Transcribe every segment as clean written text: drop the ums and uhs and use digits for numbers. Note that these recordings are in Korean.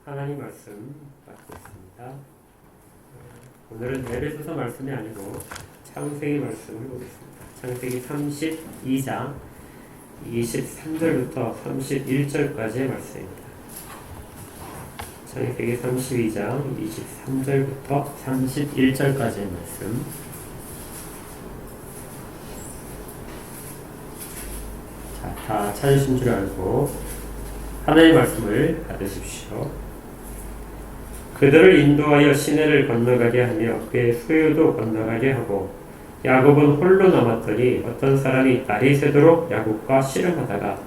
하나님 말씀 받겠습니다. 오늘은 에베소서 말씀이 아니고 창세기 말씀을 보겠습니다. 창세기 32장 23절부터 31절까지의 말씀입니다. 창세기 32장 23절부터 31절까지의 말씀. 자, 다 찾으신 줄 알고 하나님의 말씀을 받으십시오. 그들을 인도하여 시내를 건너가게 하며 그의 소유도 건너가게 하고 야곱은 홀로 남았더니 어떤 사람이 날이 새도록 야곱과 씨름하다가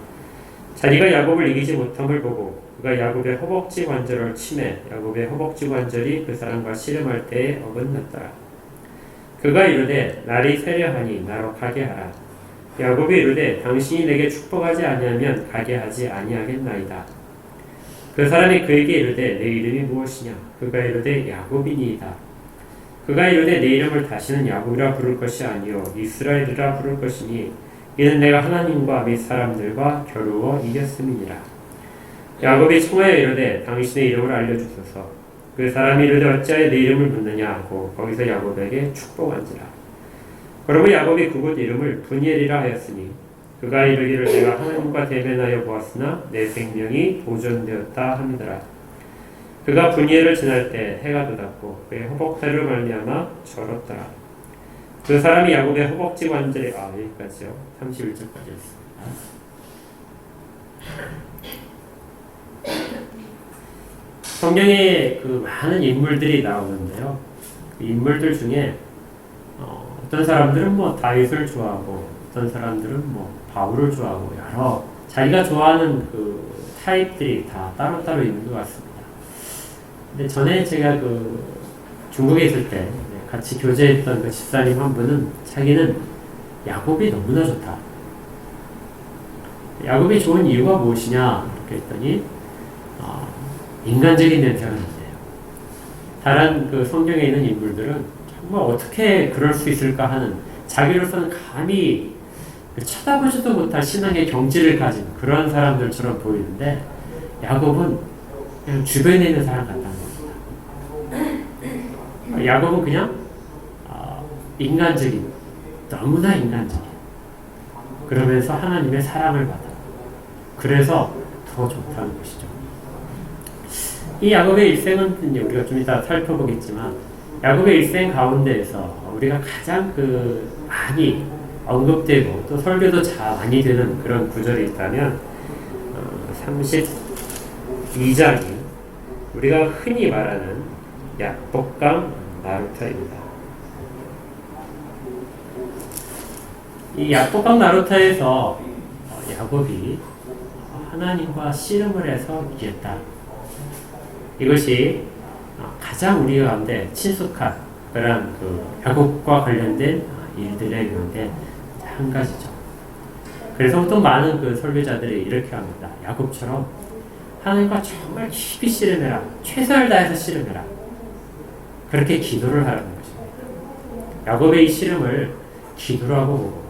자기가 야곱을 이기지 못함을 보고 그가 야곱의 허벅지 관절을 치매 야곱의 허벅지 관절이 그 사람과 씨름할 때에 어긋났더라. 그가 이르되 날이 새려하니 나로 가게 하라. 야곱이 이르되 당신이 내게 축복하지 아니하면 가게 하지 아니하겠나이다. 그 사람이 그에게 이르되 내 이름이 무엇이냐? 그가 이르되 야곱이니이다. 그가 이르되 내 이름을 다시는 야곱이라 부를 것이 아니요 이스라엘이라 부를 것이니 이는 내가 하나님과 및 사람들과 겨루어 이겼음이니라. 야곱이 청하여 이르되 당신의 이름을 알려주소서. 그 사람이 이르되 어찌하여 내 이름을 묻느냐 하고 거기서 야곱에게 축복한지라. 그러므로 야곱이 그곳 이름을 브니엘이라 하였으니 그가 이르기를 내가 하나님과 대면하여 보았으나 내 생명이 보존되었다 하니더라. 그가 브니엘을 지날 때 해가 돋았고 그의 허벅지를 말미암아 절었더라. 그 사람이 야곱의 허벅지 관절에 여기까지요. 31절까지였습니다. 성경에 그 많은 인물들이 나오는데요. 그 인물들 중에 어떤 사람들은 뭐 다윗을 좋아하고 어떤 사람들은 뭐 바울을 좋아하고 여러 자기가 좋아하는 그 타입들이 다 따로따로 있는 것 같습니다. 근데 전에 제가 그 중국에 있을 때 같이 교제했던 그 집사님 한 분은 자기는 야곱이 너무나 좋다. 야곱이 좋은 이유가 무엇이냐 이렇게 했더니 인간적인 냄새가 난대요. 다른 그 성경에 있는 인물들은 정말 어떻게 그럴 수 있을까 하는 자기로서는 감히 쳐다보지도 못할 신앙의 경지를 가진 그런 사람들처럼 보이는데 야곱은 그냥 주변에 있는 사람 같다는 겁니다. 야곱은 그냥 인간적인, 너무나 인간적인 그러면서 하나님의 사랑을 받아. 그래서 더 좋다는 것이죠. 이 야곱의 일생은 이제 우리가 좀 이따 살펴보겠지만 야곱의 일생 가운데에서 우리가 가장 많이 언급되고 또 설교도 많이 되는 그런 구절이 있다면 32장이 우리가 흔히 말하는 야복강 나루타입니다. 이 야복강 나루타에서 야곱이 하나님과 씨름을 해서 이겼다. 이것이 가장 우리 가운데 친숙한 그런 야곱과 관련된 일들의 가운데 한 가지죠. 그래서 또 많은 그 설교자들이 이렇게 합니다. 야곱처럼 하나님과 정말 깊이 씨름해라. 최선을 다해서 씨름해라. 그렇게 기도를 하라는 것입니다. 야곱의 이 씨름을 기도로 하고 보고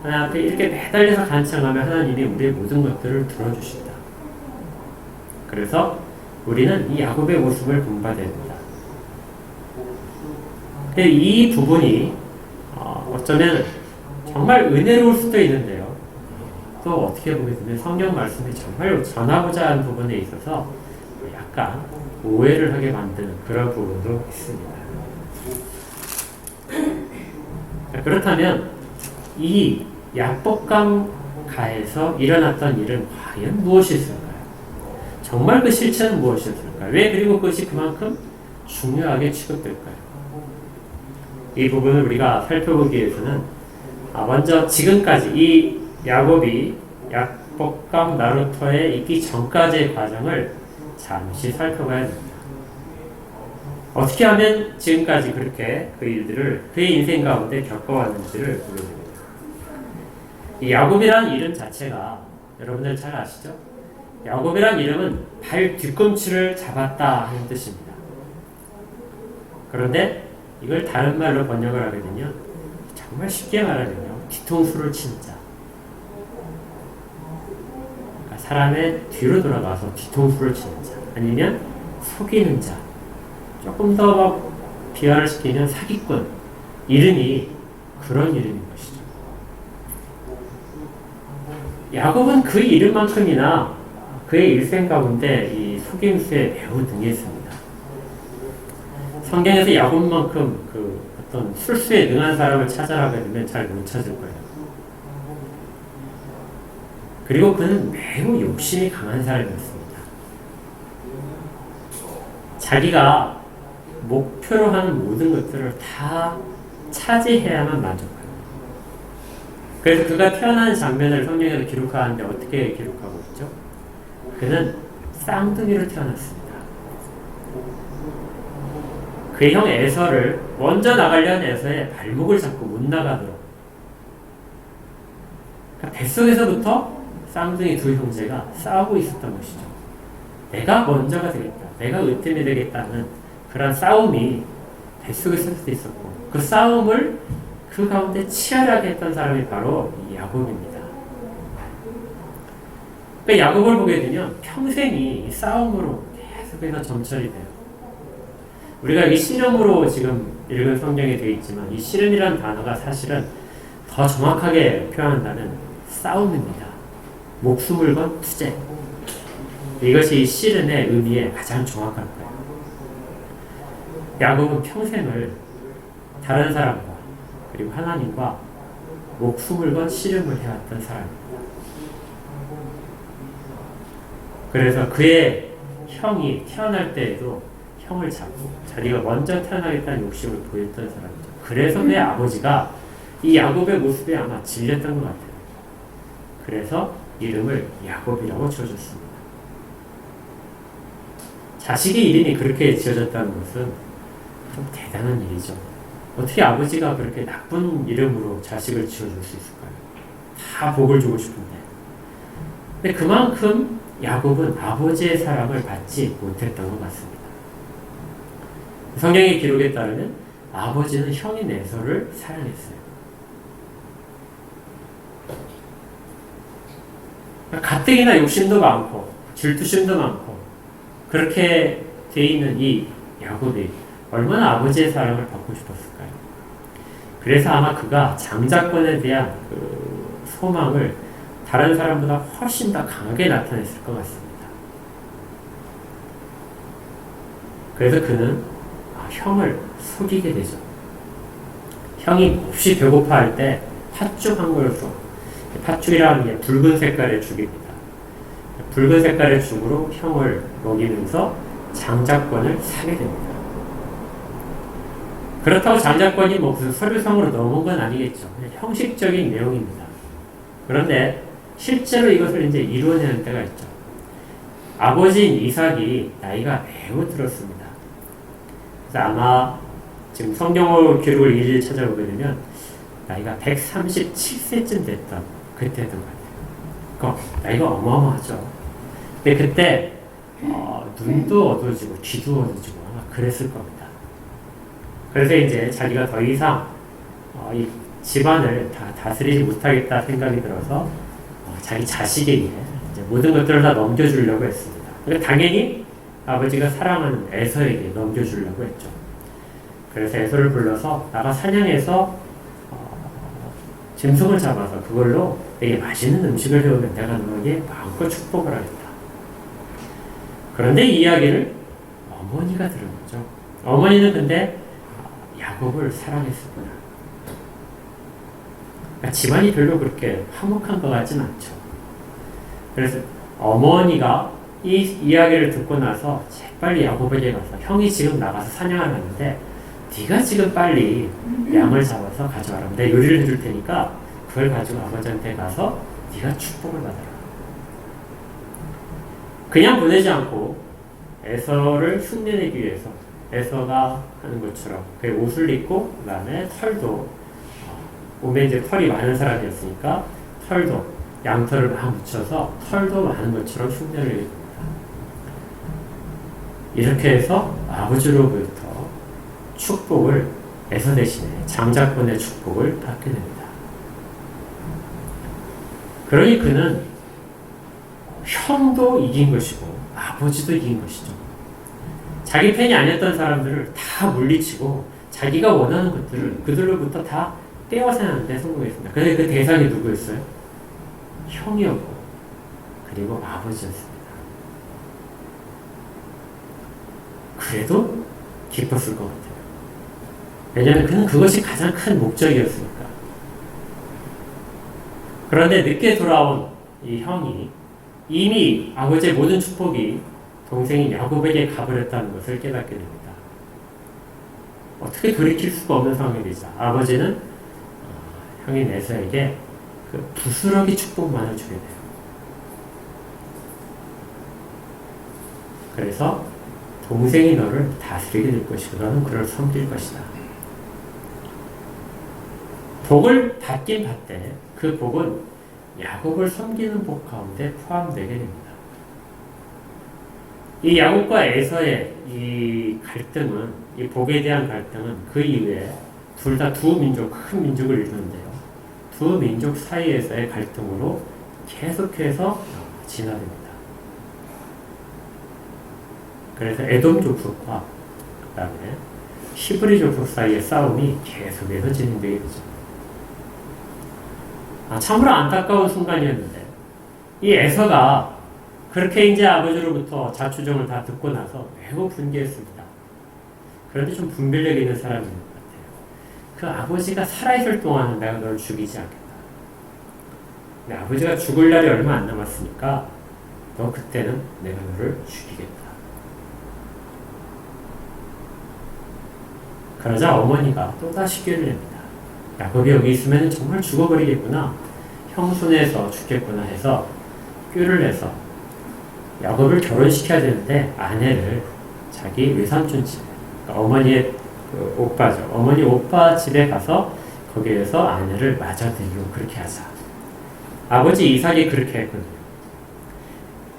하나님 앞에 이렇게 매달려서 간청하면 하나님이 우리의 모든 것들을 들어주신다. 그래서 우리는 이 야곱의 모습을 본받아야 됩니다. 이 부분이 어쩌면 정말 은혜로울 수도 있는데요. 또 어떻게 보게 되면 성경 말씀이 정말 전하고자 하는 부분에 있어서 약간 오해를 하게 만드는 그런 부분도 있습니다. 그렇다면 이 야복강 가에서 일어났던 일은 과연 무엇이었을까요? 정말 그 실체는 무엇이었을까요? 왜 그리고 그것이 그만큼 중요하게 취급될까요? 이 부분을 우리가 살펴보기 위해서는 먼저 지금까지 이 야곱이 야복강 나루터에 있기 전까지의 과정을 잠시 살펴봐야 됩니다. 어떻게 하면 지금까지 그렇게 그 일들을 그의 인생 가운데 겪어왔는지를 보게 됩니다. 이 야곱이라는 이름 자체가 여러분들 잘 아시죠? 야곱이라는 이름은 발 뒤꿈치를 잡았다 하는 뜻입니다. 그런데 이걸 다른 말로 번역을 하게 되면 정말 쉽게 말하면요. 뒤통수를 치는 자. 그러니까 사람의 뒤로 돌아가서 뒤통수를 치는 자. 아니면 속이는 자, 조금 더 막 비하를 시키면 사기꾼, 이름이 그런 이름인 것이죠. 야곱은 그 이름만큼이나 그의 일생 가운데 이 속임수에 매우 능했습니다. 성경에서 야곱만큼 그 어떤 술수에 능한 사람을 찾아라고 하면 잘 못 찾을 거예요. 그리고 그는 매우 욕심이 강한 사람이었습니다. 자기가 목표로 하는 모든 것들을 다 차지해야만 만족합니다. 그래서 그가 태어나는 장면을 성경에서 기록하는데 어떻게 기록하고 있죠? 그는 쌍둥이로 태어났습니다. 그의 형 에서를 먼저 나가려는 에서의 발목을 잡고 못 나가도록, 그러니까 뱃속에서부터 쌍둥이 두 형제가 싸우고 있었던 것이죠. 내가 먼저가 되겠다, 내가 으뜸이 되겠다는 그런 싸움이 뱃속에서도 있었고, 그 싸움을 그 가운데 치열하게 했던 사람이 바로 이 야곱입니다. 그러니까 야곱을 보게 되면 평생이 싸움으로 계속해서 점철이 돼요. 우리가 이 씨름으로 지금 읽은 성경에 되어 있지만 이 씨름이라는 단어가 사실은 더 정확하게 표현한다면 싸움입니다. 목숨을 건 투쟁. 이것이 이 씨름의 의미에 가장 정확할 거예요. 야곱은 평생을 다른 사람과 그리고 하나님과 목숨을 건 씨름을 해왔던 사람입니다. 그래서 그의 형이 태어날 때에도 형을 잡고 자기가 먼저 태어나겠다는 욕심을 보였던 사람이죠. 그래서 그의 아버지가 이 야곱의 모습에 아마 질렸던 것 같아요. 그래서 이름을 야곱이라고 지어줬습니다. 자식의 이름이 그렇게 지어졌다는 것은 좀 대단한 일이죠. 어떻게 아버지가 그렇게 나쁜 이름으로 자식을 지어줄 수 있을까요? 다 복을 주고 싶은데. 근데 그만큼 야곱은 아버지의 사랑을 받지 못했던 것 같습니다. 성경의 기록에 따르면 아버지는 형인 에서를 사랑했어요. 가뜩이나 욕심도 많고 질투심도 많고 그렇게 돼 있는 이 야곱이 얼마나 아버지의 사랑을 받고 싶었을까요? 그래서 아마 그가 장자권에 대한 그 소망을 다른 사람보다 훨씬 더 강하게 나타냈을 것 같습니다. 그래서 그는 형을 속이게 되죠. 형이 몹시 배고파할 때 팥죽 한 그릇으로, 팥죽이라는 게 붉은 색깔의 죽입니다. 붉은 색깔의 죽으로 형을 먹이면서 장자권을 사게 됩니다. 그렇다고 장자권이 뭐 무슨 서류상으로 넘은 건 아니겠죠. 그냥 형식적인 내용입니다. 그런데 실제로 이것을 이제 이루어내는 때가 있죠. 아버지인 이삭이 나이가 매우 들었습니다. 그래서 아마 지금 성경의 기록을 일일이 찾아보게 되면 나이가 137세쯤 됐던 그때였던 것 같아요. 나이가 어마어마하죠. 근데 그때 눈도 어두워지고 귀도 어두워지고 아마 그랬을 겁니다. 그래서 이제 자기가 더 이상 이 집안을 다 다스리지 못하겠다 생각이 들어서 자기 자식에게 이제 모든 것들을 다 넘겨주려고 했습니다. 그러니까 당연히 아버지가 사랑하는 에서에게 넘겨주려고 했죠. 그래서 에서를 불러서 나가 사냥해서 짐승을 잡아서 그걸로 되게 맛있는 음식을 해오면 내가 너에게 마음껏 축복을 하겠다. 그런데 이 이야기를 어머니가 들은 거죠. 어머니는 근데 야곱을 사랑했습니다. 그러니까 집안이 별로 그렇게 화목한 것 같지는 않죠. 그래서 어머니가 이 이야기를 듣고 나서 재빨리 야곱에게 가서 형이 지금 나가서 사냥을 하는데 네가 지금 빨리 양을 잡아서 가져와라. 내가 요리를 해줄 테니까 그걸 가지고 아버지한테 가서 네가 축복을 받아라. 그냥 보내지 않고 에서를 흉내내기 위해서 에서가 하는 것처럼 그의 옷을 입고 그 다음에 털도 몸에 이제 털이 많은 사람이었으니까 털도 양털을 막 묻혀서 털도 많은 것처럼 흉내를 내줍니다. 이렇게 해서 아버지로부터 축복을 에서 대신에 장자권의 축복을 받게 됩니다. 그러니 그는 형도 이긴 것이고 아버지도 이긴 것이죠. 자기 편이 아니었던 사람들을 다 물리치고 자기가 원하는 것들을 그들로부터 다 떼어내는데 성공했습니다. 그런데 그 대상이 누구였어요? 형이었고 그리고 아버지였습니다. 그래도 기뻤을 것 같아요. 왜냐하면 그는 그것이 가장 큰 목적이었으니까. 그런데 늦게 돌아온 이 형이 이미 아버지의 모든 축복이 동생인 야곱에게 가버렸다는 것을 깨닫게 됩니다. 어떻게 돌이킬 수가 없는 상황이 되자 아버지는 형인 에서에게 그 부스러기 축복만을 주게 돼요. 그래서 동생이 너를 다스리게 될 것이고 너는 그를 섬길 것이다. 복을 받긴 받되 그 복은 야곱을 섬기는 복 가운데 포함되게 됩니다. 이 야곱과 에서의 이 갈등은, 이 복에 대한 갈등은 그 이후에 둘 다 두 민족, 큰 민족을 이루는데요. 두 민족 사이에서의 갈등으로 계속해서 진화됩니다. 그래서 에돔 족속과 그 다음에 히브리 족속 사이의 싸움이 계속해서 진행되게 되죠. 참으로 안타까운 순간이었는데 이 에서가 그렇게 이제 아버지로부터 자초정을 다 듣고 나서 매우 분개했습니다. 그런데 좀 분별력 있는 사람인 것 같아요. 그 아버지가 살아있을 동안은 내가 너를 죽이지 않겠다. 근데 아버지가 죽을 날이 얼마 안 남았으니까 너 그때는 내가 너를 죽이겠다. 그러자 어머니가 또다시 꾀를 냅니다. 야곱이 여기 있으면 정말 죽어버리겠구나. 형 손에서 죽겠구나 해서 꾀를 내서 야곱을 결혼시켜야 되는데 아내를 자기 외삼촌 집에, 그러니까 어머니의 그 오빠죠. 어머니 오빠 집에 가서 거기에서 아내를 맞아들이고 그렇게 하자. 아버지 이삭이 그렇게 했거든요.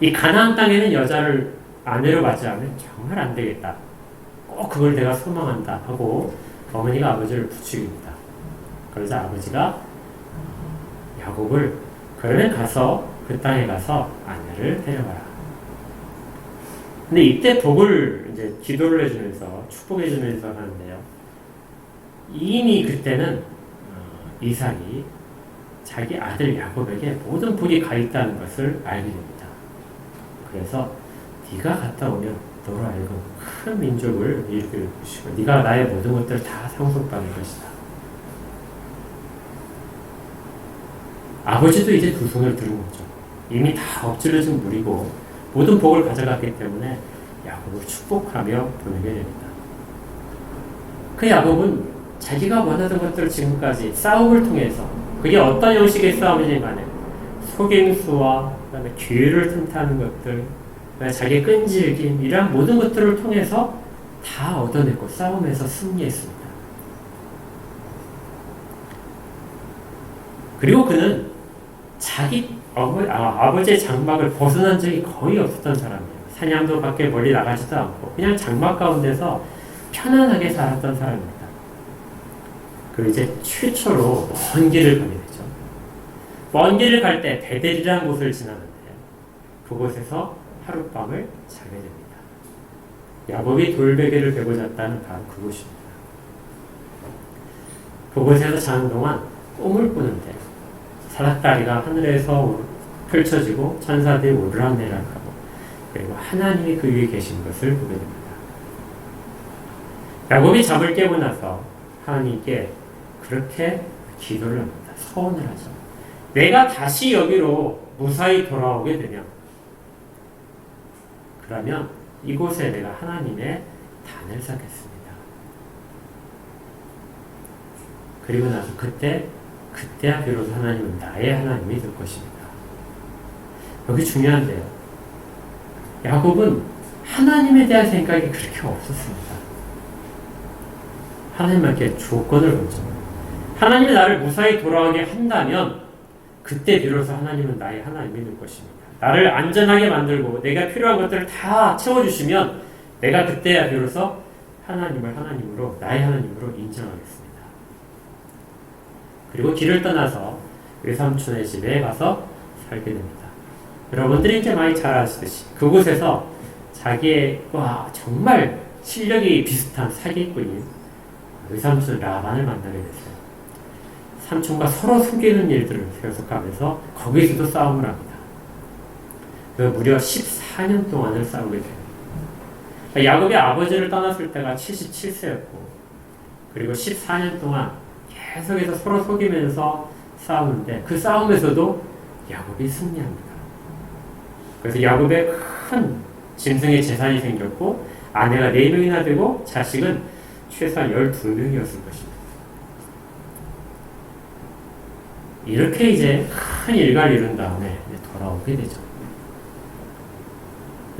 이 가나안 땅에는 여자를 아내로 맞이하면 정말 안 되겠다. 꼭 그걸 내가 소망한다 하고 어머니가 아버지를 부추깁니다. 그러자 아버지가 야곱을 그러면 가서 그 땅에 가서 아내를 데려가라. 근데 이때 복을 이제 기도를 해주면서 축복해주면서 하는데요. 이미 그때는 이삭이 자기 아들 야곱에게 모든 복이 가 있다는 것을 알게 됩니다. 그래서 네가 갔다 오면 너로 하여금 큰 민족을 일으킬 것이고 네가 나의 모든 것들을 다 상속받을 것이다. 아버지도 이제 두 손을 들은 거죠. 이미 다 엎질러진 물이고 모든 복을 가져갔기 때문에 야곱을 축복하며 보내게 됩니다. 그 야곱은 자기가 원하던 것들을 지금까지 싸움을 통해서 그게 어떤 형식의 싸움이든 간에 속임수와 그다음에 기회를 틈타는 것들, 그다음에 자기의 끈질김 이런 모든 것들을 통해서 다 얻어냈고 싸움에서 승리했습니다. 그리고 그는 자기 아버지의 장막을 벗어난 적이 거의 없었던 사람이에요. 사냥도 밖에 멀리 나가지도 않고 그냥 장막 가운데서 편안하게 살았던 사람입니다. 그리고 이제 최초로 먼 길을 가게 되죠. 먼 길을 갈 때 베델이라는 곳을 지나는데 그곳에서 하룻밤을 자게 됩니다. 야곱이 돌베개를 베고 잤다는 바로 그곳입니다. 그곳에서 자는 동안 꿈을 꾸는데 사닥다리가 하늘에서 펼쳐지고 천사들이 오르락내락하고 그리고 하나님이 그 위에 계신 것을 보게 됩니다. 야곱이 잠을 깨고 나서 하나님께 그렇게 기도를 합니다. 서원을 하죠. 내가 다시 여기로 무사히 돌아오게 되면 그러면 이곳에 내가 하나님의 단을 쌓겠습니다. 그리고 나서 그때야 비로소 하나님은 나의 하나님이 될 것입니다. 여기 중요한데요. 야곱은 하나님에 대한 생각이 그렇게 없었습니다. 하나님께 조건을 걸죠. 하나님이 나를 무사히 돌아오게 한다면 그때 비로소 하나님은 나의 하나님이 될 것입니다. 나를 안전하게 만들고 내가 필요한 것들을 다 채워주시면 내가 그때야 비로소 하나님을 하나님으로 나의 하나님으로 인정하겠습니다. 그리고 길을 떠나서 외삼촌의 집에 가서 살게 됩니다. 여러분들이 이제 많이 잘 아시듯이 그곳에서 자기의 정말 실력이 비슷한 사기꾼인 외삼촌 라반을 만나게 됐어요. 삼촌과 서로 숨기는 일들을 계속하면서 거기서도 싸움을 합니다. 무려 14년 동안을 싸우게 돼요. 야곱이 아버지를 떠났을 때가 77세였고 그리고 14년 동안 계속해서 서로 속이면서 싸우는데 그 싸움에서도 야곱이 승리합니다. 그래서 야곱의 큰 짐승의 재산이 생겼고 아내가 4명이나 되고 자식은 최소한 12명이었을 것입니다. 이렇게 이제 큰 일가를 이룬 다음에 돌아오게 되죠.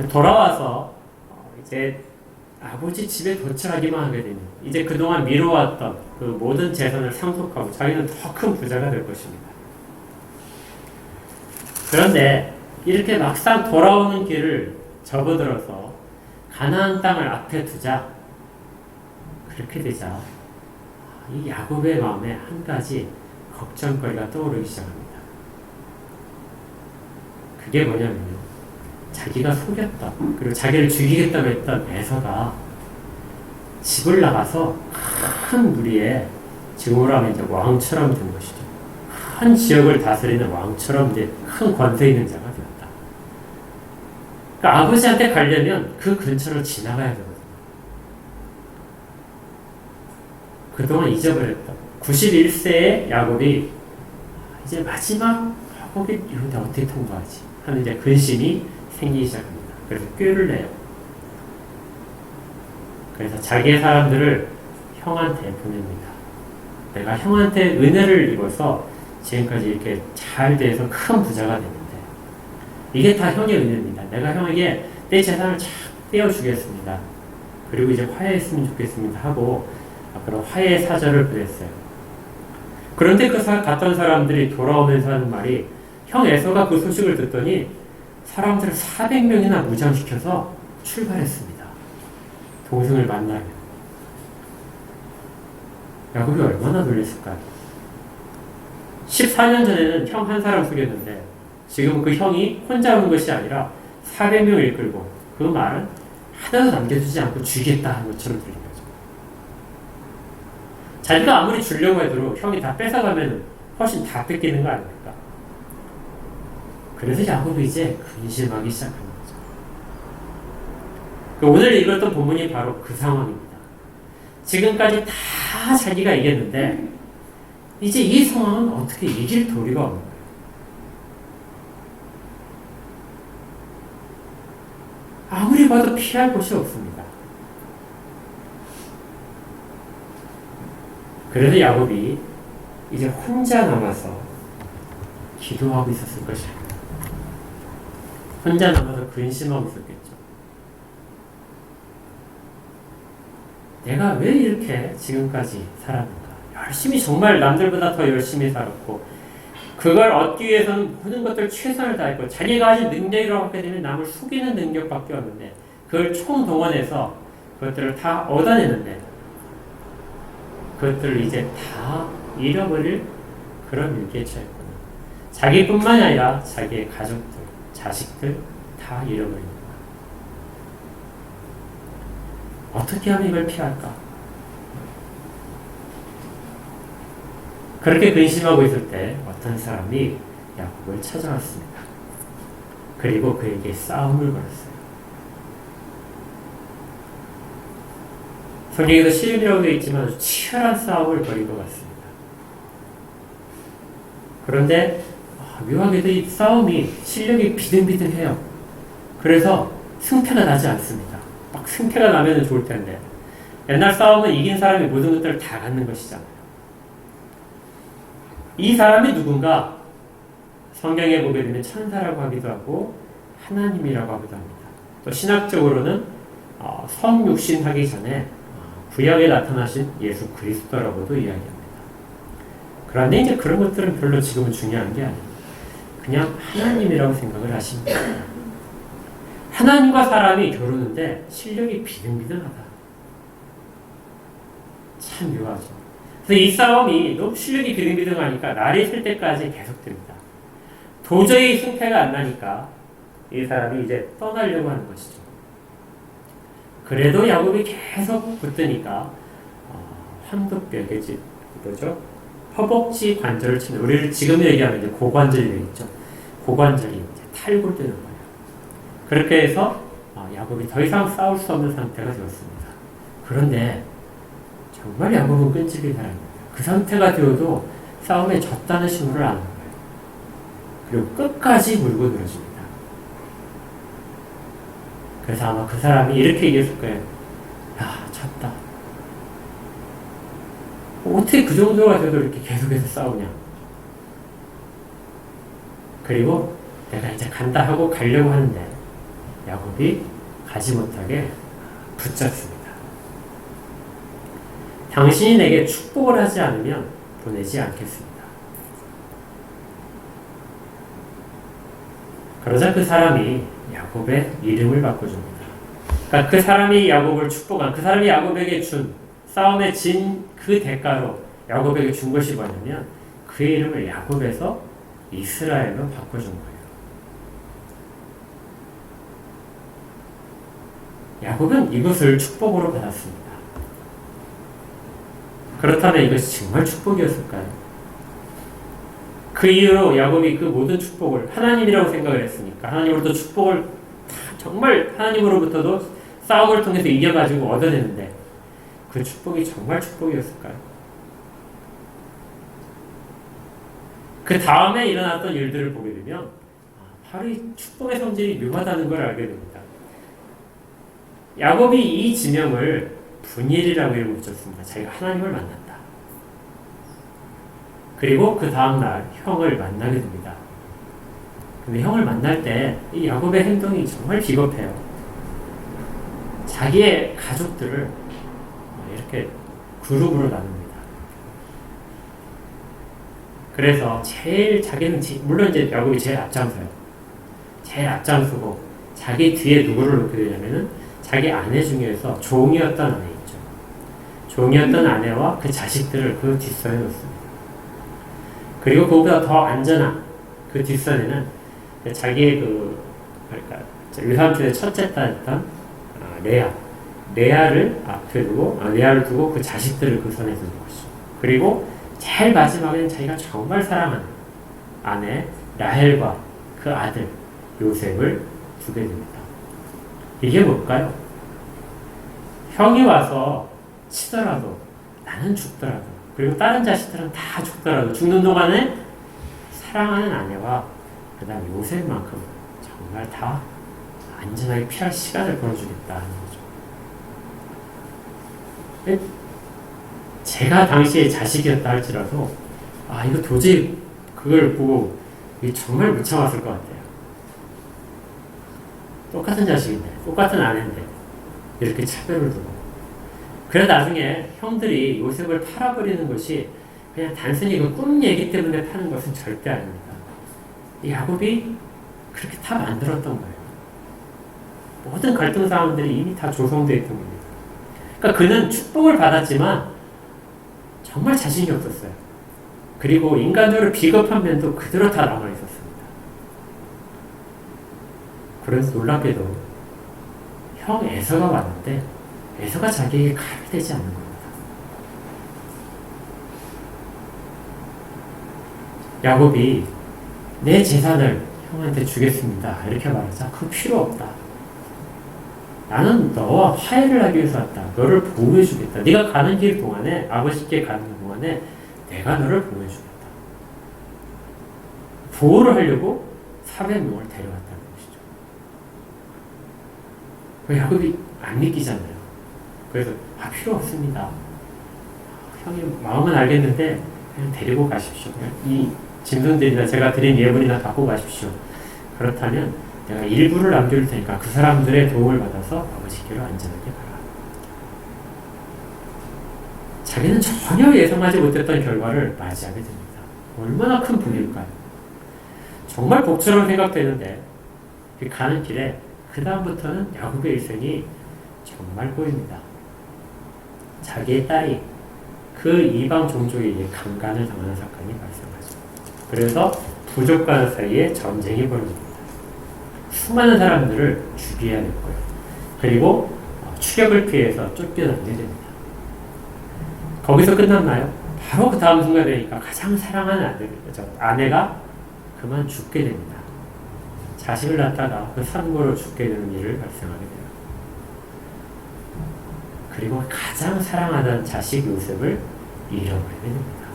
돌아와서 이제 아버지 집에 도착하기만 하게 되면 이제 그동안 미뤄왔던 그 모든 재산을 상속하고 자기는 더 큰 부자가 될 것입니다. 그런데 이렇게 막상 돌아오는 길을 접어들어서 가나안 땅을 앞에 두자 그렇게 되자 이 야곱의 마음에 한 가지 걱정거리가 떠오르기 시작합니다. 그게 뭐냐면요. 자기가 속였던 그리고 자기를 죽이겠다고 했던 에서가 집을 나가서 큰 무리에 지금으로 하면 이제 왕처럼 된 것이죠. 큰 지역을 다스리는 왕처럼 이제 큰 권세 있는 자가 되었다. 그러니까 아버지한테 가려면 그 근처를 지나가야 되거든요. 그동안 잊어버렸던 91세의 야곱이 이제 마지막 거기 이런데 어떻게 통과하지 하는 이제 근심이 생기기 시작합니다. 그래서 꾀를 내요. 그래서 자기의 사람들을 형한테 보냅니다. 내가 형한테 은혜를 입어서 지금까지 이렇게 잘 돼서 큰 부자가 됐는데 이게 다 형의 은혜입니다. 내가 형에게 내 재산을 쫙 떼어주겠습니다. 그리고 이제 화해했으면 좋겠습니다 하고 그런 화해 사절을 보냈어요. 그런데 그 갔던 사람들이 돌아오면서 하는 말이 형 에서가 그 소식을 듣더니 사람들을 400명이나 무장시켜서 출발했습니다. 동생을 만나려. 야곱이 얼마나 놀랐을까요? 14년 전에는 형 한 사람 속였는데 지금 그 형이 혼자 오는 것이 아니라 400명을 이끌고 그 말은 하나도 남겨두지 않고 죽이겠다 하는 것처럼 들린 거죠. 자기가 아무리 주려고 해도 형이 다 뺏어가면 훨씬 다 뺏기는 거 아닙니까? 그래서 야곱이 이제 근심하기 시작하는 거죠. 오늘 읽었던 본문이 바로 그 상황입니다. 지금까지 다 자기가 이겼는데 이제 이 상황은 어떻게 이길 도리가 없는 거예요. 아무리 봐도 피할 곳이 없습니다. 그래서 야곱이 이제 혼자 남아서 기도하고 있었을 것입니다. 혼자 남아서 근심하고 있었겠죠. 내가 왜 이렇게 지금까지 살았는가? 열심히 정말 남들보다 더 열심히 살았고 그걸 얻기 위해서는 모든 것들 최선을 다했고 자기가 가진 능력이라고 하게 되면 남을 속이는 능력밖에 없는데 그걸 총동원해서 그것들을 다 얻어내는데 그것들을 이제 다 잃어버릴 그런 위기에 처했구나. 자기뿐만이 아니라 자기의 가족들, 자식들 다 잃어버립니다. 어떻게 하면 이걸 피할까? 그렇게 근심하고 있을 때 어떤 사람이 야곱을 찾아왔습니다. 그리고 그에게 싸움을 걸었어요. 성경에도 시름이라고 되어 있지만 아주 치열한 싸움을 벌인 것 같습니다. 그런데 묘하게도 이 싸움이 실력이 비등비등해요. 그래서 승패가 나지 않습니다. 막 승패가 나면 좋을 텐데 옛날 싸움은 이긴 사람이 모든 것들을 다 갖는 것이잖아요. 이 사람이 누군가 성경에 보게 되면 천사라고 하기도 하고 하나님이라고 하기도 합니다. 또 신학적으로는 성육신 하기 전에 구약에 나타나신 예수 그리스도라고도 이야기합니다. 그런데 이제 그런 것들은 별로 지금은 중요한 게 아니에요. 그냥 하나님이라고 생각을 하시면 돼요. 하나님과 사람이 겨루는데 실력이 비등비등하다. 참 묘하죠. 그래서 이 싸움이 너무 실력이 비등비등하니까 날이 셀 때까지 계속됩니다. 도저히 승패가 안 나니까 이 사람이 이제 떠나려고 하는 것이죠. 그래도 야곱이 계속 붙드니까 환도뼈, 뭐죠? 허벅지 관절을 치는, 우리를 지금 얘기하면 이제 고관절이 되겠죠. 고관절이 이제 탈골되는 거예요. 그렇게 해서 야곱이 더 이상 싸울 수 없는 상태가 되었습니다. 그런데 정말 야곱은 끈질긴 사람입니다. 그 상태가 되어도 싸움에 졌다는 신호를 아는 거예요. 그리고 끝까지 물고 늘어집니다. 그래서 아마 그 사람이 이렇게 얘기했을 거예요. 야, 졌다. 어떻게 그 정도가 돼도 이렇게 계속해서 싸우냐. 그리고 내가 이제 간다 하고 가려고 하는데 야곱이 가지 못하게 붙잡습니다. 당신이 내게 축복을 하지 않으면 보내지 않겠습니다. 그러자 그 사람이 야곱의 이름을 바꿔줍니다. 그러니까 그 사람이 야곱을 축복한, 그 사람이 야곱에게 준, 싸움에 진 그 대가로 야곱에게 준 것이 뭐냐면 그의 이름을 야곱에서 이스라엘로 바꿔준 거예요. 야곱은 이것을 축복으로 받았습니다. 그렇다면 이것이 정말 축복이었을까요? 그 이후로 야곱이 그 모든 축복을 하나님이라고 생각을 했으니까 하나님으로부터 축복을 정말 하나님으로부터도 싸움을 통해서 이겨가지고 얻어내는데 그 축복이 정말 축복이었을까요? 그 다음에 일어났던 일들을 보게 되면 바로 이 축복의 성질이 묘하다는 걸 알게 됩니다. 야곱이 이 지명을 분일이라고 이름을 붙였습니다. 자기가 하나님을 만난다. 그리고 그 다음날 형을 만나게 됩니다. 근데 형을 만날 때 이 야곱의 행동이 정말 비겁해요. 자기의 가족들을 이렇게 그룹으로 나눕니다. 그래서 제일 자기는 물론 이제 야곱이 제일 앞장서요. 제일 앞장서고 자기 뒤에 누구를 놓게 되냐면은 자기 아내 중에서 종이었던 아내 있죠. 종이었던 아내와 그 자식들을 그 뒷선에 놓습니다. 그리고 그보다 더 안전한 그 뒷선에는 자기의 그러니까 외삼촌의 첫째 딸이었던 레아를 앞에 두고 레아를 두고 그 자식들을 그 선에 두는 것이죠. 그리고 제일 마지막에는 자기가 정말 사랑하는 아내 라헬과 그 아들 요셉을 두게 됩니다. 이게 뭘까요? 형이 와서 치더라도 나는 죽더라도 그리고 다른 자식들은 다 죽더라도 죽는 동안에 사랑하는 아내와 그 다음 요셉만큼 정말 다 안전하게 피할 시간을 벌어주겠다는 거죠. 제가 당시에 자식이었다 할지라도 이거 도저히 그걸 보고 정말 못 참았을 것 같아요. 똑같은 자식인데 똑같은 아내인데 이렇게 차별을 두고 그래 나중에 형들이 요셉을 팔아버리는 것이 그냥 단순히 그 꿈 얘기 때문에 파는 것은 절대 아닙니다. 이 야곱이 그렇게 다 만들었던 거예요. 모든 갈등 상황들이 이미 다 조성되어 있던 겁니다. 그러니까 그는 축복을 받았지만 정말 자신이 없었어요. 그리고 인간적으로 비겁한 면도 그대로 다 남아 있었습니다. 그래서 놀랍게도 형 에서가 왔는데 에서가 자기에게 칼을 대지 않는 겁니다. 야곱이 내 재산을 형한테 주겠습니다. 이렇게 말하자 그거 필요 없다. 나는 너와 화해를 하기 위해서 왔다. 너를 보호해 주겠다. 네가 가는 길 동안에 아버지께 가는 동안에 내가 너를 보호해 주겠다. 보호를 하려고 400명을 데려왔다는 것이죠. 야곱이 안 믿기잖아요. 그래서 필요 없습니다. 형이 마음은 알겠는데 그냥 데리고 가십시오. 이 짐승들이나 제가 드린 예물이나 갖고 가십시오. 그렇다면 내가 일부를 남겨줄 테니까 그 사람들의 도움을 받아서 아버지께로 안전하게 가라. 자기는 전혀 예상하지 못했던 결과를 맞이하게 됩니다. 얼마나 큰 복일까요? 정말 복처럼 생각되는데 가는 길에 그 다음부터는 야곱의 일생이 정말 꼬입니다. 자기의 딸이 그 이방 종족에게 강간을 당하는 사건이 발생하죠. 그래서 부족 간 사이에 전쟁이 벌어집니다. 수많은 사람들을 죽여야 됐고요. 그리고 추격을 피해서 쫓겨나게 됩니다. 거기서 끝났나요? 바로 그 다음 순간 되니까 가장 사랑하는 아내가 그만 죽게 됩니다. 자식을 낳다가 그 산고로 죽게 되는 일을 발생하게 돼요. 그리고 가장 사랑하는 자식 요셉을 잃어버리게 됩니다.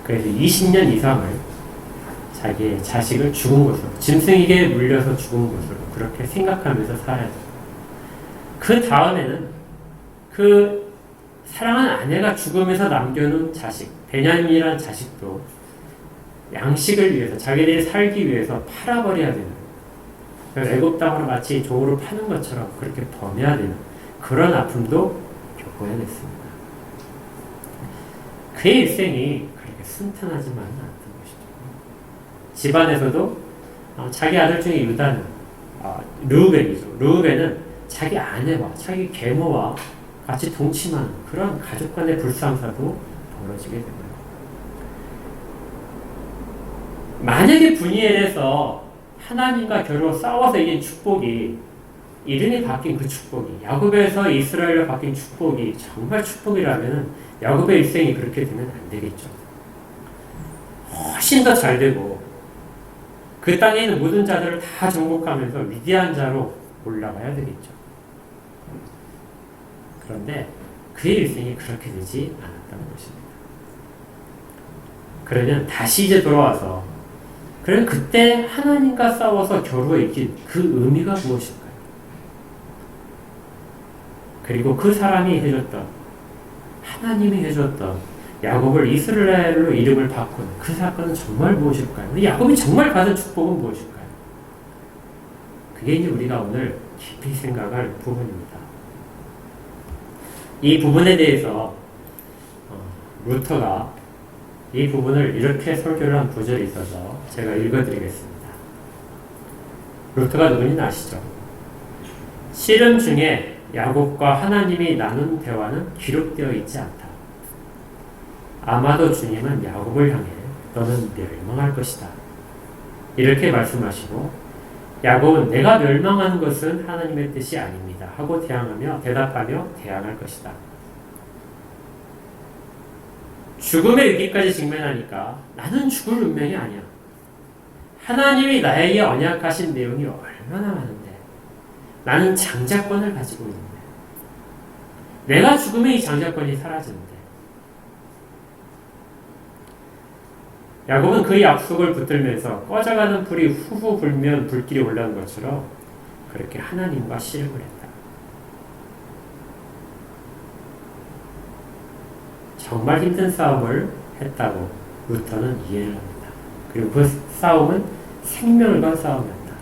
그래서 20년 이상을 자기의 자식을 죽은 곳으로, 짐승에게 물려서 죽은 곳으로 그렇게 생각하면서 살아야 돼요. 그 다음에는 그 사랑하는 아내가 죽으면서 남겨놓은 자식, 베냐민이라는 자식도 양식을 위해서, 자기들이 살기 위해서 팔아버려야 되는, 애굽 땅으로 마치 종으로 파는 것처럼 그렇게 범해야 되는 그런 아픔도 겪어야 됐습니다. 그의 일생이 그렇게 순탄하지만은 않던 것이죠. 집안에서도 자기 아들 중에 유다는 르우벤이죠. 르우벤은 자기 아내와 자기 계모와 같이 동침하는 그런 가족 간의 불상사도 벌어지게 됩니다. 만약에 분이엘에서 하나님과 겨루 싸워서 이긴 축복이, 이름이 바뀐 그 축복이, 야곱에서 이스라엘로 바뀐 축복이 정말 축복이라면 야곱의 일생이 그렇게 되면 안 되겠죠. 훨씬 더 잘 되고 그 땅에 있는 모든 자들을 다 정복하면서 위대한 자로 올라가야 되겠죠. 그런데 그의 일생이 그렇게 되지 않았다는 것입니다. 그러면 다시 이제 돌아와서, 그럼 그때 하나님과 싸워서 겨루어 이긴 그 의미가 무엇일까요? 그리고 그 사람이 해줬던, 하나님이 해줬던 야곱을 이스라엘로 이름을 바꾼 그 사건은 정말 무엇일까요? 야곱이 정말 받은 축복은 무엇일까요? 그게 이제 우리가 오늘 깊이 생각할 부분입니다. 이 부분에 대해서 루터가 이 부분을 이렇게 설교를 한 구절이 있어서 제가 읽어드리겠습니다. 루터가 누군지 아시죠? 씨름 중에 야곱과 하나님이 나눈 대화는 기록되어 있지 않다. 아마도 주님은 야곱을 향해 너는 멸망할 것이다, 이렇게 말씀하시고, 야곱은 내가 멸망하는 것은 하나님의 뜻이 아닙니다 하고 대답하며 대항할 것이다. 죽음의 위기까지 직면하니까 나는 죽을 운명이 아니야. 하나님이 나에게 언약하신 내용이 얼마나 많은데 나는 장자권을 가지고 있는데, 내가 죽으면 이 장자권이 사라지는데. 야곱은 그 약속을 붙들면서 꺼져가는 불이 후후 불면 불길이 올라온 것처럼 그렇게 하나님과 씨름을 했다. 정말 힘든 싸움을 했다고 루터는 이해를 합니다. 그리고 그 싸움은 생명을 건 싸움이었다.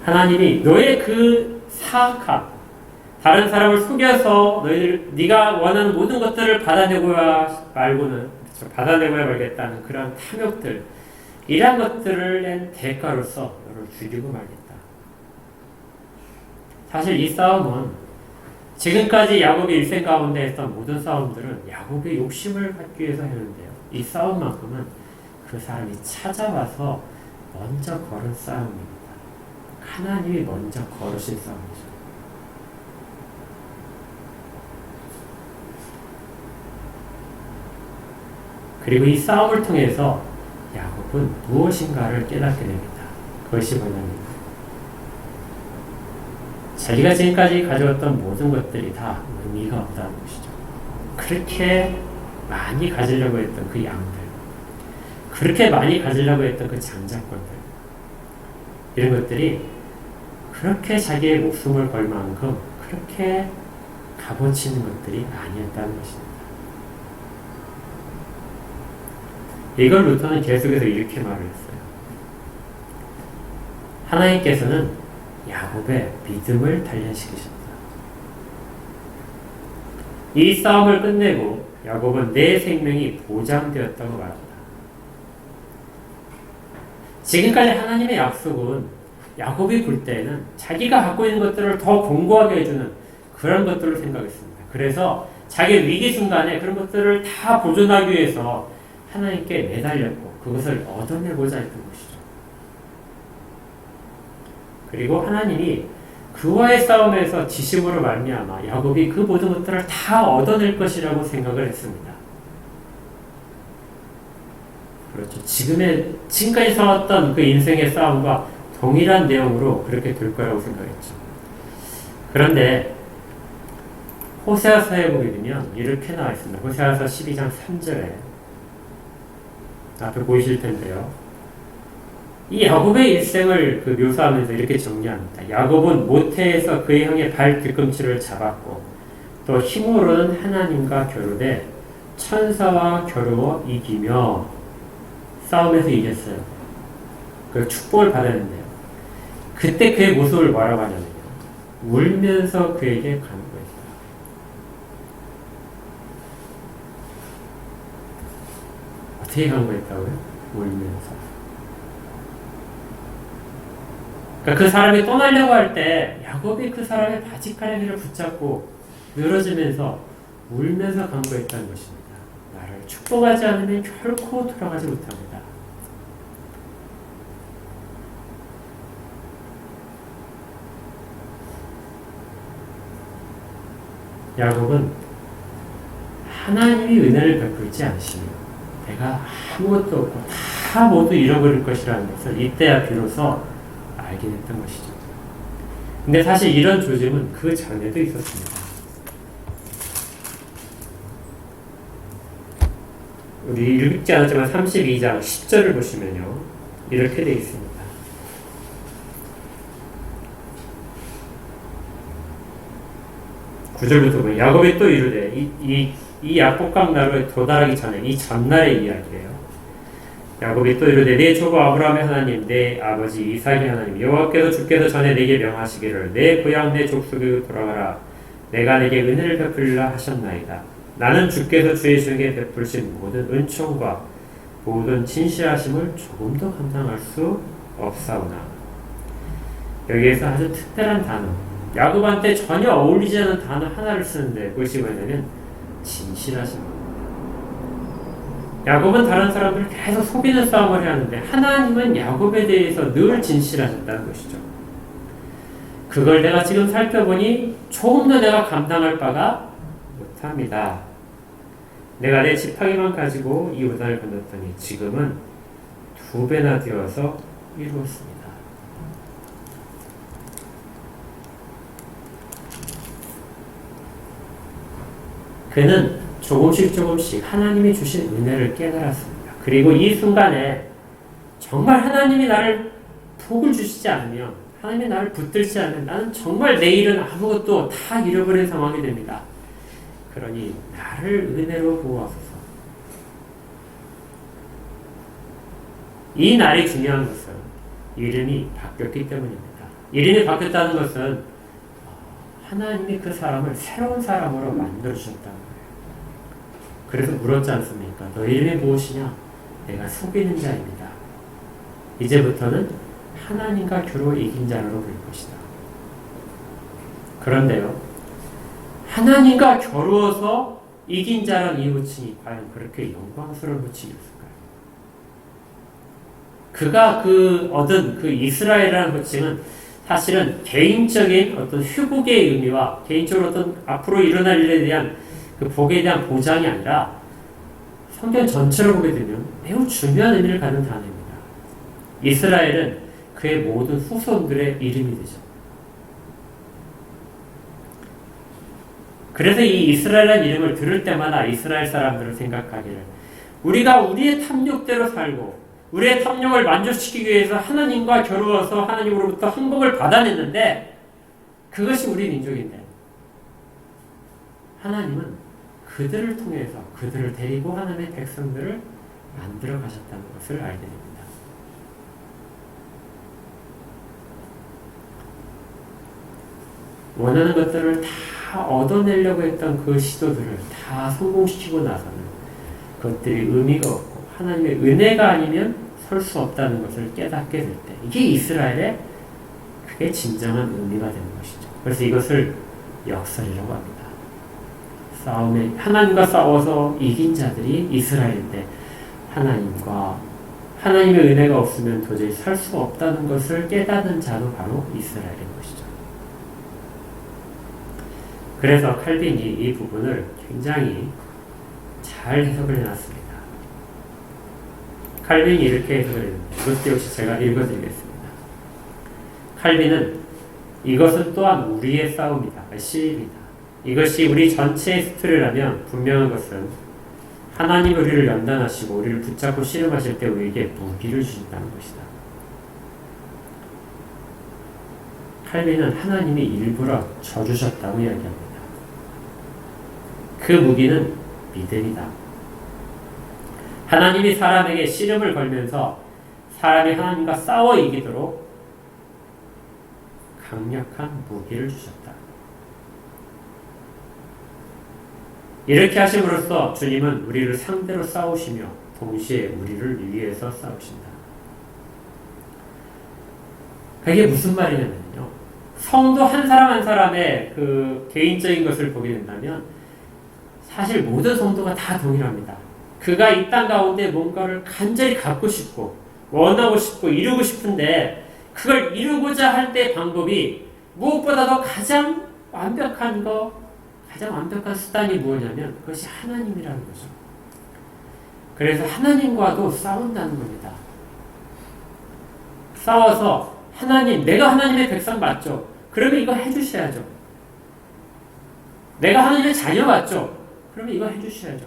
하나님이 너의 그 사악함, 다른 사람을 속여서 네가 원하는 모든 것들을 받아내고야 말겠다는 그런 탐욕들, 이러한 것들을 낸 대가로서 너를 죽이고 말겠다. 사실 이 싸움은 지금까지 야곱의 일생 가운데 했던 모든 싸움들은 야곱의 욕심을 갖기 위해서 했는데요, 이 싸움만큼은 그 사람이 찾아와서 먼저 걸은 싸움입니다. 하나님이 먼저 걸으신 싸움이죠. 그리고 이 싸움을 통해서 야곱은 무엇인가를 깨닫게 됩니다. 그것이 뭐냐면 자기가 지금까지 가져왔던 모든 것들이 다 의미가 없다는 것이죠. 그렇게 많이 가지려고 했던 그 양들, 그렇게 많이 가지려고 했던 그 장자권들, 이런 것들이 그렇게 자기의 목숨을 걸 만큼 그렇게 값어치 있는 것들이 아니었다는 것입니다. 이걸 루터는 계속해서 이렇게 말을 했어요. 하나님께서는 야곱의 믿음을 단련시키셨다. 이 싸움을 끝내고 야곱은 내 생명이 보장되었다고 말합니다. 지금까지 하나님의 약속은 야곱이 볼 때에는 자기가 갖고 있는 것들을 더 공고하게 해주는 그런 것들을 생각했습니다. 그래서 자기 위기 순간에 그런 것들을 다 보존하기 위해서 하나님께 매달렸고 그것을 얻어내고자 했던 것이죠. 그리고 하나님이 그와의 싸움에서 지심으로 말미암아 야곱이 그 모든 것들을 다 얻어낼 것이라고 생각을 했습니다. 그렇죠. 지금까지 싸웠던 그 인생의 싸움과 동일한 내용으로 그렇게 될 거라고 생각했죠. 그런데 호세아서에 보게 되면 이렇게 나와 있습니다. 호세아서 12장 3절에 앞에 보이실 텐데요. 이 야곱의 일생을 묘사하면서 이렇게 정리합니다. 야곱은 모태에서 그의 형의 발 뒤꿈치를 잡았고 또 힘으로는 하나님과 겨루되 천사와 겨루어 이기며 싸움에서 이겼어요. 그 축복을 받았는데요. 그때 그의 모습을 뭐라고 하냐면요. 울면서 그에게 간구했다. 어떻게 간구했다고요? 울면서. 그러니까 그 사람이 떠나려고 할 때 야곱이 그 사람의 바지가랑이를 붙잡고 늘어지면서 울면서 간구했다는 것입니다. 나를 축복하지 않으면 결코 돌아가지 못합니다. 야곱은 하나님이 은혜를 베풀지 않으시면 내가 아무것도 없고 다 모두 잃어버릴 것이라는 것을 이때야 비로소 알게 됐던 것이죠. 근데 사실 이런 조짐은 그 전에도 있었습니다. 우리 읽지 않았지만 32장 10절을 보시면요. 이렇게 되어 있습니다. 구절부터 보면 야곱이 또 이르되 이 약복강 나루에 도달하기 전에 이 전날의 이야기예요. 야곱이 또 이르되 내 조부 아브라함의 하나님 내 아버지 이삭의 하나님 여호와께서 주께서 전에 내게 명하시기를 내 고향 내 족속으로 돌아가라 내가 내게 은혜를 베풀리라 하셨나이다. 나는 주께서 주의 종에게 베풀신 모든 은총과 모든 진실하심을 조금도 감당할 수 없사오나. 여기에서 아주 특별한 단어, 야곱한테 전혀 어울리지 않은 단어 하나를 쓰는데 그것이 뭐냐면 진실하심. 야곱은 다른 사람들을 계속 속이는 싸움을 해야 하는데 하나님은 야곱에 대해서 늘 진실하셨다는 것이죠. 그걸 내가 지금 살펴보니 조금 더 내가 감당할 바가 못합니다. 내가 내 지팡이만 가지고 이 요단을 건넜더니 지금은 2배나 되어서 이루었습니다. 그는 조금씩 하나님이 주신 은혜를 깨달았습니다. 그리고 이 순간에 정말 하나님이 나를 복을 주시지 않으면, 하나님이 나를 붙들지 않으면 나는 정말 내일은 아무것도 다 잃어버린 상황이 됩니다. 그러니 나를 은혜로 보호하소서. 이 날이 중요한 것은 이름이 바뀌었기 때문입니다. 이름이 바뀌었다는 것은 하나님이 그 사람을 새로운 사람으로 만들어주셨다는 거예요. 그래서 물었지 않습니까? 너 이름이 무엇이냐? 내가 속이는 자입니다. 이제부터는 하나님과 겨루어 이긴 자로 부를 것이다. 그런데요, 하나님과 겨루어서 이긴 자란 이 호칭이 과연 그렇게 영광스러운 호칭이었을까요? 그가 얻은 그 이스라엘이라는 호칭은 사실은 개인적인 어떤 휴복의 의미와 개인적으로 어떤 앞으로 일어날 일에 대한 그 복에 대한 보장이 아니라 성경 전체를 보게 되면 매우 중요한 의미를 갖는 단어입니다. 이스라엘은 그의 모든 후손들의 이름이 되죠. 그래서 이 이스라엘이라는 이름을 들을 때마다 이스라엘 사람들을 생각하기를 우리가 우리의 탐욕대로 살고 우리의 탐욕을 만족시키기 위해서 하나님과 겨루어서 하나님으로부터 항복을 받아냈는데 그것이 우리 민족인데 하나님은 그들을 통해서 그들을 데리고 하나님의 백성들을 만들어 가셨다는 것을 알게 됩니다. 원하는 것들을 다 얻어내려고 했던 그 시도들을 다 성공시키고 나서는 그것들이 의미가 없고 하나님의 은혜가 아니면 설 수 없다는 것을 깨닫게 될 때 이게 이스라엘의 그게 진정한 의미가 되는 것이죠. 그래서 이것을 역설이라고 합니다. 하나님과 싸워서 이긴 자들이 이스라엘인데 하나님의 은혜가 없으면 도저히 살 수가 없다는 것을 깨닫는 자도 바로 이스라엘인 것이죠. 그래서 칼빈이 이 부분을 굉장히 잘 해석을 해놨습니다. 칼빈이 이렇게 해석을 했는데 이것도 역시 제가 읽어드리겠습니다. 칼빈은 이것은 또한 우리의 싸움이다. 시입이다. 이것이 우리 전체의 스토리라면 분명한 것은 하나님 우리를 연단하시고 우리를 붙잡고 씨름하실 때 우리에게 무기를 주신다는 것이다. 칼빈은 하나님이 일부러 져주셨다고 이야기합니다. 그 무기는 믿음이다. 하나님이 사람에게 씨름을 걸면서 사람이 하나님과 싸워 이기도록 강력한 무기를 주셨다. 이렇게 하심으로써 주님은 우리를 상대로 싸우시며 동시에 우리를 위해서 싸우신다. 그게 무슨 말이냐면요. 성도 한 사람 한 사람의 그 개인적인 것을 보게 된다면 사실 모든 성도가 다 동일합니다. 그가 이 땅 가운데 뭔가를 간절히 갖고 싶고 원하고 싶고 이루고 싶은데 그걸 이루고자 할 때 방법이 무엇보다도 가장 완벽한 수단이 무엇이냐면 그것이 하나님이라는 거죠. 그래서 하나님과도 싸운다는 겁니다. 싸워서 내가 하나님의 백성 맞죠? 그러면 이거 해주셔야죠. 내가 하나님의 자녀 맞죠? 그러면 이거 해주셔야죠.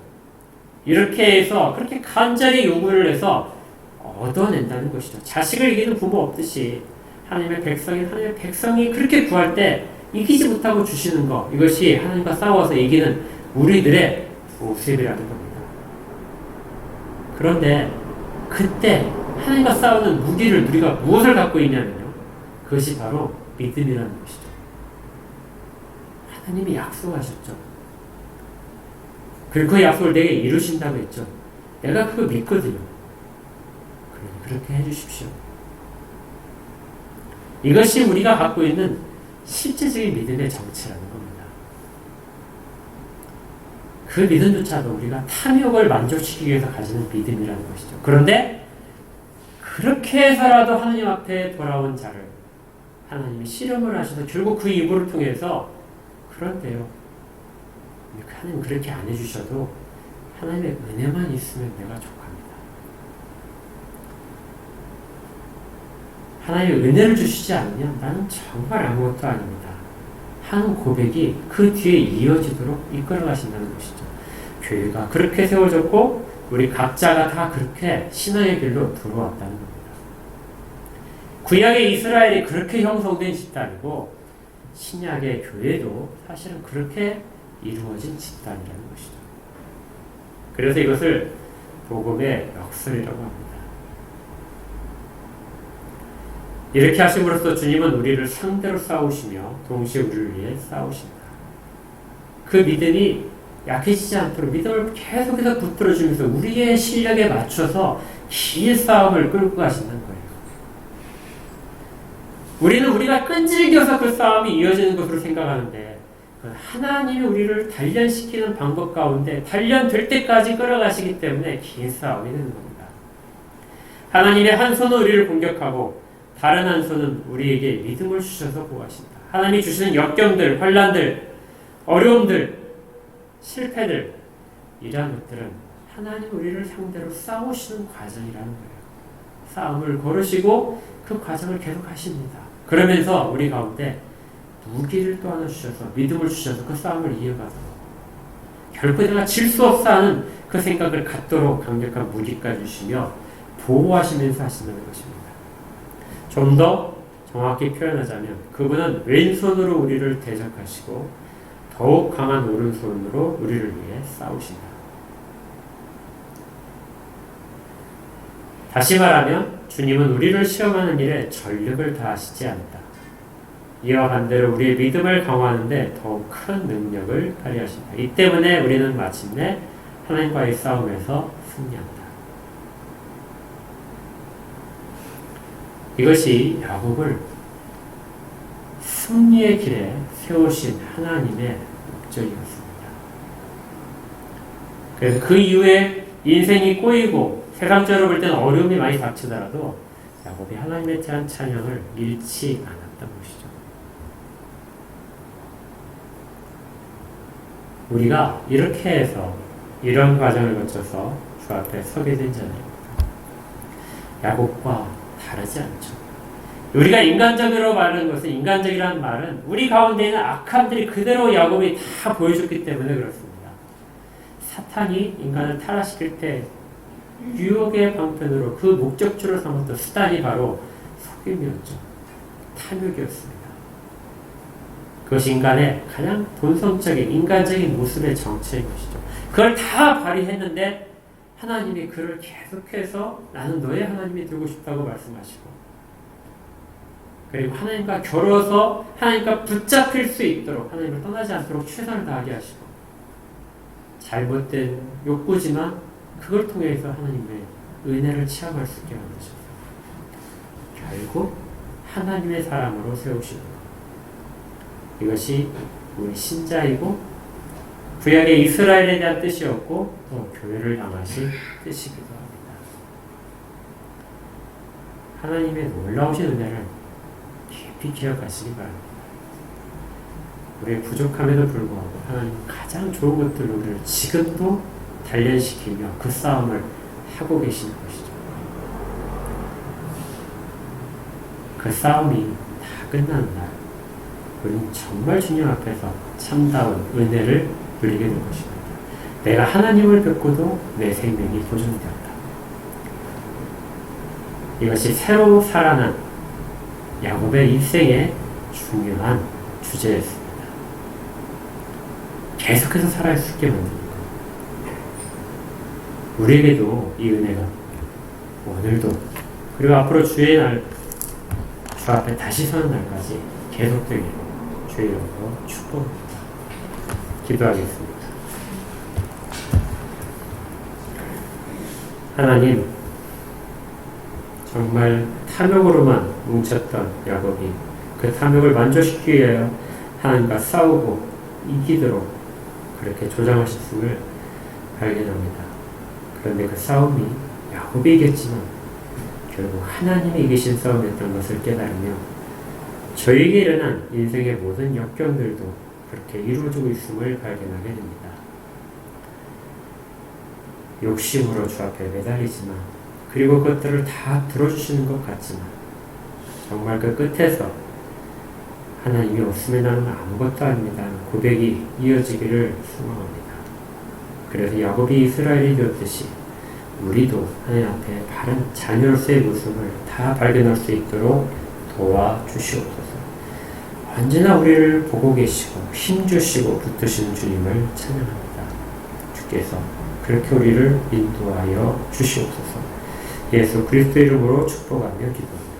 이렇게 해서 그렇게 간절히 요구를 해서 얻어낸다는 것이죠. 자식을 이기는 부모 없듯이 하나님의 백성이 그렇게 구할 때 이기지 못하고 주시는 것, 이것이 하나님과 싸워서 이기는 우리들의 모습이라는 겁니다. 그런데 그때 하나님과 싸우는 무기를 우리가 무엇을 갖고 있냐면요. 그것이 바로 믿음이라는 것이죠. 하나님이 약속하셨죠. 그리고 그 약속을 내게 이루신다고 했죠. 내가 그거 믿거든요. 그러니 그렇게 해주십시오. 이것이 우리가 갖고 있는 실제적인 믿음의 정체라는 겁니다. 그 믿음조차도 우리가 탐욕을 만족시키기 위해서 가지는 믿음이라는 것이죠. 그런데 그렇게 해서라도 하나님 앞에 돌아온 자를 하나님이 실험을 하셔서 결국 그 이불을 통해서 그런데요. 하나님 그렇게 안 해주셔도 하나님의 은혜만 있으면 내가 족합니다. 하나님의 은혜를 주시지 않으면 나는 정말 아무것도 아닙니다. 하는 고백이 그 뒤에 이어지도록 이끌어 가신다는 것이죠. 교회가 그렇게 세워졌고 우리 각자가 다 그렇게 신앙의 길로 들어왔다는 겁니다. 구약의 이스라엘이 그렇게 형성된 집단이고 신약의 교회도 사실은 그렇게 이루어진 집단이라는 것이죠. 그래서 이것을 복음의 역설이라고 합니다. 이렇게 하심으로써 주님은 우리를 상대로 싸우시며 동시에 우리를 위해 싸우신다. 그 믿음이 약해지지 않도록 믿음을 계속해서 붙들어주면서 우리의 실력에 맞춰서 긴 싸움을 끌고 가신다는 거예요. 우리는 우리가 끈질겨서 그 싸움이 이어지는 것으로 생각하는데 하나님이 우리를 단련시키는 방법 가운데 단련될 때까지 끌어가시기 때문에 긴 싸움이 되는 겁니다. 하나님의 한 손은 우리를 공격하고 다른 한 손은 우리에게 믿음을 주셔서 보호하신다. 하나님이 주시는 역경들, 환난들, 어려움들, 실패들 이러한 것들은 하나님 우리를 상대로 싸우시는 과정이라는 거예요. 싸움을 걸으시고 그 과정을 계속 하십니다. 그러면서 우리 가운데 무기를 또 하나 주셔서 믿음을 주셔서 그 싸움을 이어가도록 결코 내가 질 수 없어 하는 그 생각을 갖도록 강력한 무기까지 주시며 보호하시면서 하신다는 것입니다. 좀 더 정확히 표현하자면 그분은 왼손으로 우리를 대적하시고 더욱 강한 오른손으로 우리를 위해 싸우신다. 다시 말하면 주님은 우리를 시험하는 일에 전력을 다하시지 않는다. 이와 반대로 우리의 믿음을 강화하는 데 더욱 큰 능력을 발휘하신다. 이 때문에 우리는 마침내 하나님과의 싸움에서 승리한다. 이것이 야곱을 승리의 길에 세우신 하나님의 목적이었습니다. 그래서 그 이후에 인생이 꼬이고 세상적으로 볼 때는 어려움이 많이 닥치더라도 야곱이 하나님에 대한 찬양을 잃지 않았던 것이죠. 우리가 이렇게 해서 이런 과정을 거쳐서 주 앞에 서게 된 자들입니다. 야곱과 다르지 않죠. 우리가 인간적으로 말하는 것은, 인간적이라는 말은 우리 가운데 있는 악함들이 그대로 야곱이 다 보여줬기 때문에 그렇습니다. 사탄이 인간을 타락시킬 때 유혹의 방편으로 그 목적지로 삼았던 수단이 바로 속임이었죠. 탐욕이었습니다. 그것이 인간의 가장 본성적인 인간적인 모습의 정체인 것이죠. 그걸 다 발휘했는데 하나님이 그를 계속해서 나는 너의 하나님이 되고 싶다고 말씀하시고, 그리고 하나님과 겨루어서 하나님과 붙잡힐 수 있도록, 하나님을 떠나지 않도록 최선을 다하게 하시고, 잘못된 욕구지만 그걸 통해서 하나님의 은혜를 체험할 수 있게 만드셨어요. 결국 하나님의 사람으로 세우시는 것. 이것이 우리 신자이고 구약의 이스라엘에 대한 뜻이었고 또 교회를 향하신 뜻이기도 합니다. 하나님의 놀라우신 은혜를 깊이 기억하시기 바랍니다. 우리의 부족함에도 불구하고 하나님은 가장 좋은 것들로 우리를 지금도 단련시키며 그 싸움을 하고 계시는 것이죠. 그 싸움이 다 끝나는 날 우리는 정말 주님 앞에서 참다운 은혜를 누리게 될 것입니다. 내가 하나님을 뵙고도 내 생명이 보존되었다. 이것이 새로 살아난 야곱의 일생의 중요한 주제였습니다. 계속해서 살아갈 수 있게 만드는 것. 우리에게도 이 은혜가 오늘도 그리고 앞으로 주의 날, 주 앞에 다시 서는 날까지 계속되기를 주의 이름으로 축복합니다. 기도하겠습니다. 하나님, 정말 탐욕으로만 뭉쳤던 야곱이 그 탐욕을 만족시키기 위하여 하나님과 싸우고 이기도록 그렇게 조장하셨음을 발견합니다. 그런데 그 싸움이 야곱이 이겼지만 결국 하나님이 이기신 싸움이었던 것을 깨달으며 저에게 일어난 인생의 모든 역경들도 그렇게 이루어지고 있음을 발견하게 됩니다. 욕심으로 주 앞에 매달리지만, 그리고 그것들을 다 들어주시는 것 같지만 정말 그 끝에서 하나님이 없으면 나는 아무것도 아닙니다 고백이 이어지기를 소망합니다. 그래서 야곱이 이스라엘이 되었듯이 우리도 하나님 앞에 바른 자녀로서의 모습을 다 발견할 수 있도록 도와주시옵소서. 언제나 우리를 보고 계시고 힘주시고 붙드시는 주님을 찬양합니다. 주께서 그렇게 우리를 인도하여 주시옵소서. 예수 그리스도 이름으로 축복하며 기도합니다.